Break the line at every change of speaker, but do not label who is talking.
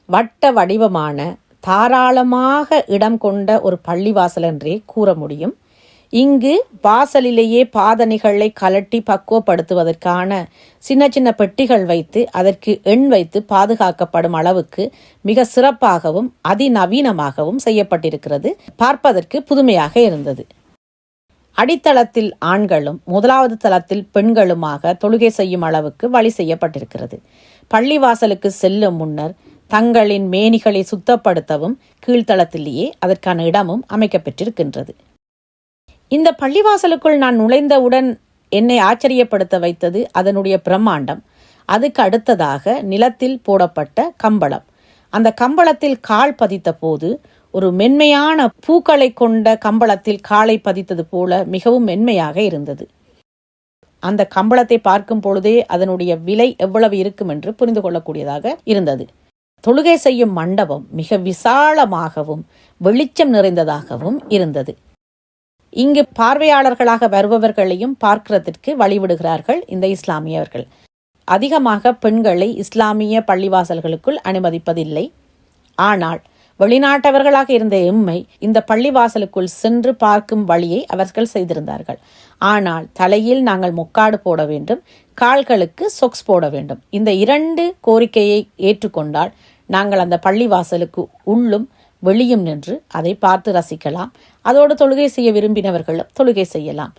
வட்ட வடிவமான தாராளமாக இடம் கொண்ட ஒரு பள்ளிவாசல் என்றே கூற முடியும். இங்கு வாசலிலேயே பாதணிகளை கலட்டி பக்குவப்படுத்துவதற்கான சின்ன சின்ன பெட்டிகள் வைத்து அதற்கு எண் வைத்து பாதுகாக்கப்படும் அளவுக்கு மிக சிறப்பாகவும் அதிநவீனமாகவும் செய்யப்பட்டிருக்கிறது. பார்ப்பதற்கு புதுமையாக இருந்தது. அடித்தளத்தில் ஆண்களும் முதலாவது தளத்தில் பெண்களுமாக தொழுகை செய்யும் அளவுக்கு வழி செய்யப்பட்டிருக்கிறது. பள்ளிவாசலுக்கு செல்லும் முன்னர் தங்களின் மேனிகளை சுத்தப்படுத்தவும் கீழ்த்தளத்திலேயே அதற்கான இடமும் அமைக்கப்பெற்றிருக்கின்றது. இந்த பள்ளிவாசலுக்குள் நான் நுழைந்தவுடன் என்னை ஆச்சரியப்படுத்த வைத்தது அதனுடைய பிரம்மாண்டம். அதுக்கு அடுத்ததாக நிலத்தில் போடப்பட்ட கம்பளம். அந்த கம்பளத்தில் கால் பதித்த போது ஒரு மென்மையான பூக்களை கொண்ட கம்பளத்தில் காலை பதித்தது போல மிகவும் மென்மையாக இருந்தது. அந்த கம்பளத்தை பார்க்கும் பொழுதே அதனுடைய விலை எவ்வளவு இருக்கும் என்று புரிந்து கொள்ளக்கூடியதாக இருந்தது. தொழுகை செய்யும் மண்டபம் மிக விசாலமாகவும் வெளிச்சம் நிறைந்ததாகவும் இருந்தது. இங்கு பார்வையாளர்களாக வருபவர்களையும் பார்க்கிறதற்கு வழிவிடுகிறார்கள் இந்த இஸ்லாமியர்கள். அதிகமாக பெண்களை இஸ்லாமிய பள்ளிவாசல்களுக்குள் அனுமதிப்பதில்லை. ஆனால் வெளிநாட்டவர்களாக இருந்த எம்மை இந்த பள்ளிவாசலுக்குள் சென்று பார்க்கும் வழியை அவர்கள் செய்திருந்தார்கள். ஆனால் தலையில் நாங்கள் மொக்காடு போட வேண்டும், கால்களுக்கு சொக்ஸ் போட வேண்டும். இந்த 2 கோரிக்கையை ஏற்றுக்கொண்டால் நாங்கள் அந்த பள்ளிவாசலுக்கு உள்ளும் வெளியும் நின்று அதை பார்த்து ரசிக்கலாம். அதோடு தொழுகை செய்ய விரும்பினவர்களும் தொழுகை செய்யலாம்.